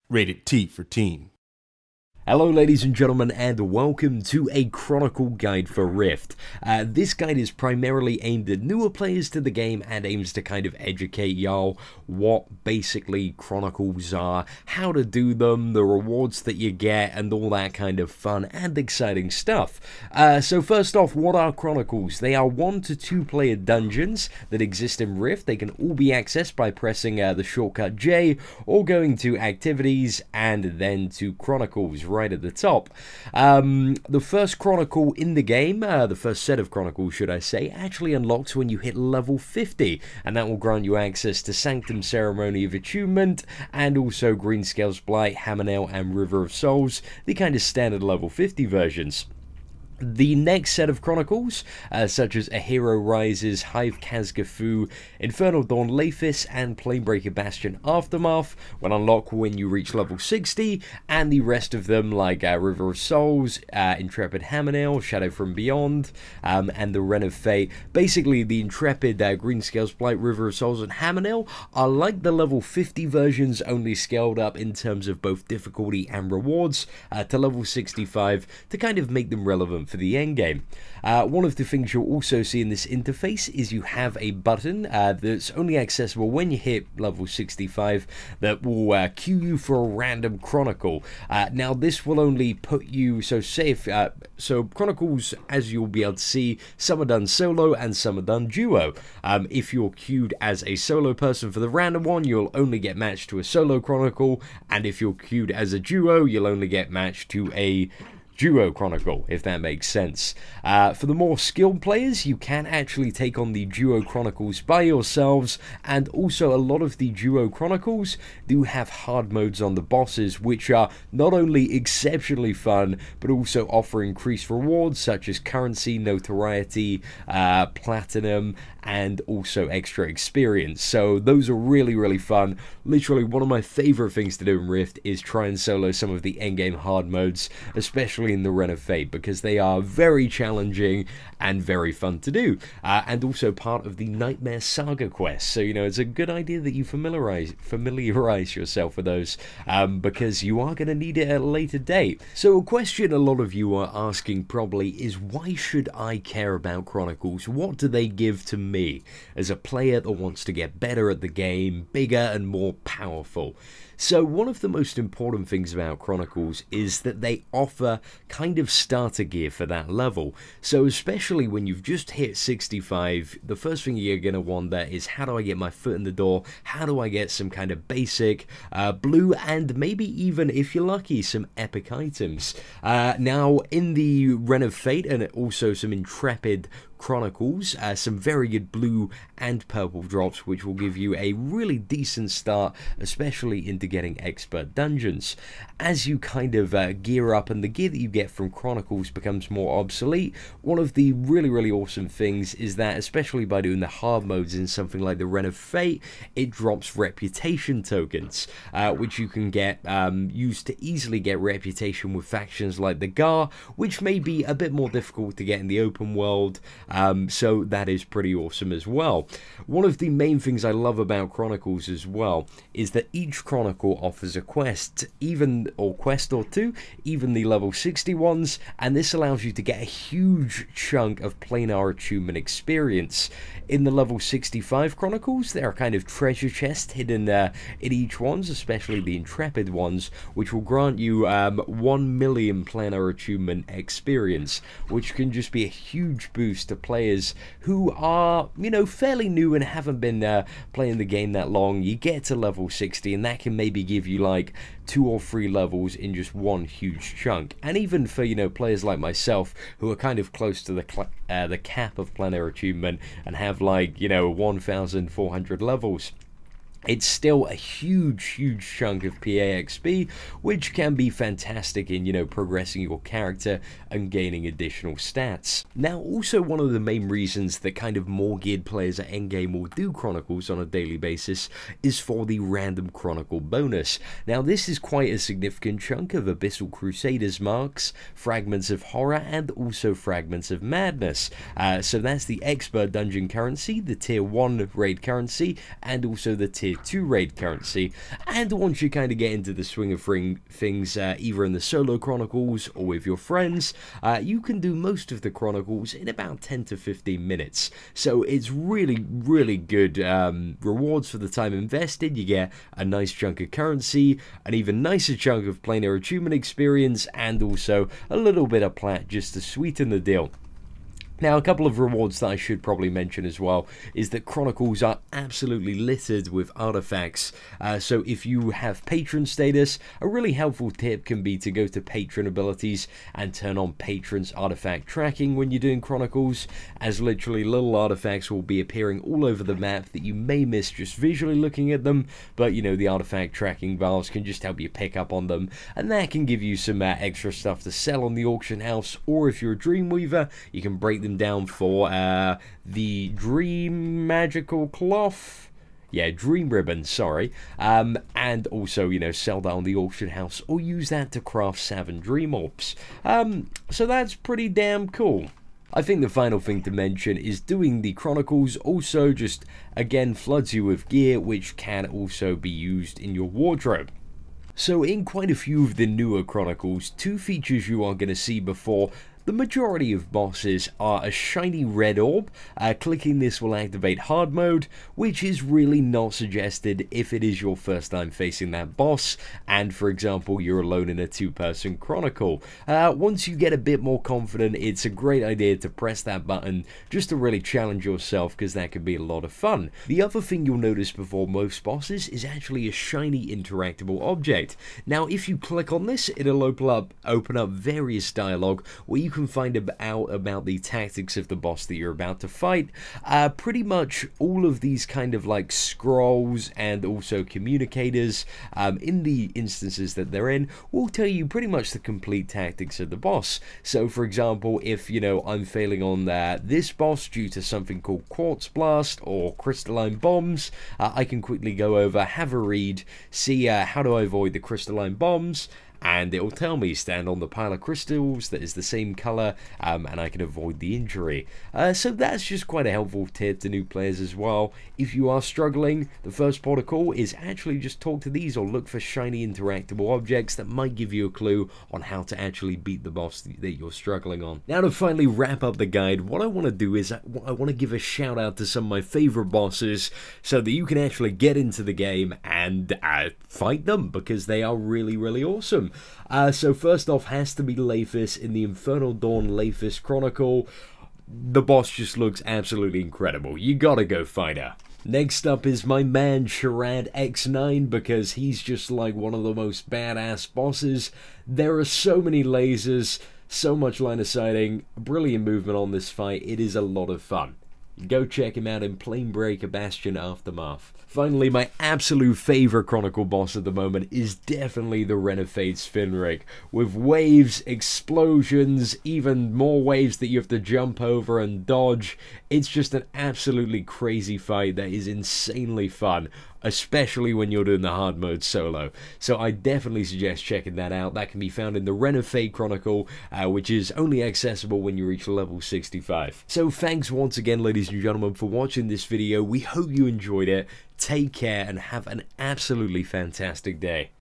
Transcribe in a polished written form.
Rated T for teen. Hello ladies and gentlemen, and welcome to a Chronicle guide for Rift. This guide is primarily aimed at newer players to the game and aims to kind of educate y'all what basically Chronicles are, how to do them, the rewards that you get, and all that kind of fun and exciting stuff. So first off, what are Chronicles? They are 1 to 2 player dungeons that exist in Rift. They can all be accessed by pressing the shortcut J or going to activities and then to Chronicles right at the top. The first Chronicle in the game, the first set of Chronicles should I say, actually unlocks when you hit level 50, and that will grant you access to Sanctum Ceremony of Attunement and also Greenscale's Blight, Hammernail and River of Souls, the kind of standard level 50 versions. The next set of Chronicles, such as A Hero Rises, Hive Kazgafu, Infernal Dawn Laphis, and Planebreaker Bastion Aftermath, will unlock when you reach level 60, and the rest of them, like River of Souls, Intrepid Hammernail, Shadow from Beyond, and the Wren of Fate. Basically, the Intrepid, Greenscale's Blight, River of Souls, and Hammernail are like the level 50 versions, only scaled up in terms of both difficulty and rewards to level 65 to kind of make them relevant for the endgame. One of the things you'll also see in this interface is you have a button that's only accessible when you hit level 65 that will queue you for a random Chronicle. Now this will only put you, so say if, so Chronicles, as you'll be able to see, some are done solo and some are done duo. If you're queued as a solo person for the random one, you'll only get matched to a solo Chronicle, and if you're queued as a duo, you'll only get matched to a duo Chronicle, if that makes sense. For the more skilled players, you can actually take on the duo Chronicles by yourselves, and also a lot of the duo Chronicles do have hard modes on the bosses, which are not only exceptionally fun, but also offer increased rewards such as currency, notoriety, platinum, and also extra experience. So those are really fun. Literally one of my favorite things to do in Rift is try and solo some of the endgame hard modes, especially in the Wren of Fate, because they are very challenging and very fun to do, and also part of the Nightmare Saga quest. So, you know, it's a good idea that you familiarize yourself with those, because you are going to need it at a later date. So a question a lot of you are asking probably is, why should I care about Chronicles? What do they give to me as a player that wants to get better at the game, bigger and more powerful? So one of the most important things about Chronicles is that they offer kind of starter gear for that level. So especially when you've just hit 65, the first thing you're going to wonder is, how do I get my foot in the door? How do I get some kind of basic blue and maybe even, if you're lucky, some epic items? Now in the Wren of Fate and also some Intrepid Chronicles, some very good blue and purple drops, which will give you a really decent start, especially into getting expert dungeons. As you kind of gear up and the gear that you get from Chronicles becomes more obsolete, one of the really awesome things is that, especially by doing the hard modes in something like the Wren of Fate, it drops reputation tokens, which you can get used to easily get reputation with factions like the Gar, which may be a bit more difficult to get in the open world. So that is pretty awesome as well. One of the main things I love about Chronicles as well is that each Chronicle offers a quest, quest or two, even the level 60 ones, and this allows you to get a huge chunk of planar attunement experience. In the level 65 Chronicles, there are kind of treasure chests hidden in each ones, especially the Intrepid ones, which will grant you 1 million planar attunement experience, which can just be a huge boost to players who are, you know, fairly new and haven't been playing the game that long. You get to level 60 and that can maybe give you like 2 or 3 levels in just one huge chunk. And even for, you know, players like myself who are kind of close to the cap of planar attunement and have like, you know, 1,400 levels, it's still a huge chunk of PAXP, which can be fantastic in, you know, progressing your character and gaining additional stats. Now, also one of the main reasons that kind of more geared players at endgame will do Chronicles on a daily basis is for the random Chronicle bonus. Now, this is quite a significant chunk of Abyssal Crusaders marks, Fragments of Horror, and also Fragments of Madness. So that's the Expert Dungeon currency, the Tier 1 raid currency, and also the Tier you 2 raid currency, and once you kind of get into the swing of things, either in the solo Chronicles or with your friends, you can do most of the Chronicles in about 10 to 15 minutes. So it's really, really good rewards for the time invested. You get a nice chunk of currency, an even nicer chunk of planar achievement experience, and also a little bit of plat just to sweeten the deal. Now, a couple of rewards that I should probably mention as well is that Chronicles are absolutely littered with artifacts. So if you have patron status, a really helpful tip can be to go to patron abilities and turn on patron's artifact tracking when you're doing Chronicles, as literally little artifacts will be appearing all over the map that you may miss just visually looking at them, but you know, the artifact tracking bars can just help you pick up on them, and that can give you some extra stuff to sell on the auction house, or if you're a Dreamweaver, you can break them down for the Dream Magical Cloth, Dream Ribbon, sorry, and also, you know, sell that on the auction house or use that to craft 7 Dream Orbs. So that's pretty damn cool. I think the final thing to mention is doing the Chronicles also just, again, floods you with gear, which can also be used in your wardrobe. So in quite a few of the newer Chronicles, 2 features you are going to see before the majority of bosses are a shiny red orb. Clicking this will activate hard mode, which is really not suggested if it is your first time facing that boss, and for example you're alone in a 2-person Chronicle. Once you get a bit more confident, it's a great idea to press that button just to really challenge yourself, because that can be a lot of fun. The other thing you'll notice before most bosses is actually a shiny interactable object. Now if you click on this, it'll open up various dialogue where you can find out about the tactics of the boss that you're about to fight. Pretty much all of these kind of like scrolls and also communicators in the instances that they're in will tell you pretty much the complete tactics of the boss. So for example, if you know I'm failing on this boss due to something called Quartz Blast or Crystalline Bombs, I can quickly go over, have a read, see how do I avoid the crystalline bombs, and it will tell me stand on the pile of crystals that is the same color, and I can avoid the injury. So that's just quite a helpful tip to new players as well. If you are struggling, the first port of call is actually just talk to these or look for shiny interactable objects that might give you a clue on how to actually beat the boss that you're struggling on. Now to finally wrap up the guide, what I want to do is I want to give a shout out to some of my favorite bosses so that you can actually get into the game and fight them, because they are really, really awesome. So first off has to be Laphis in the Infernal Dawn Laphis Chronicle. The boss just looks absolutely incredible. You gotta go fight her. Next up is my man Charad X9, because he's just like one of the most badass bosses. There are so many lasers, so much line of sighting, brilliant movement on this fight. It is a lot of fun. Go check him out in Planebreaker Bastion Aftermath. Finally, my absolute favorite Chronicle boss at the moment is definitely the Renovate's Finric. With waves, explosions, even more waves that you have to jump over and dodge. It's just an absolutely crazy fight that is insanely fun, especially when you're doing the hard mode solo. So I definitely suggest checking that out. That can be found in the Renovate Chronicle, which is only accessible when you reach level 65. So thanks once again, ladies and gentlemen, for watching this video. We hope you enjoyed it. Take care and have an absolutely fantastic day.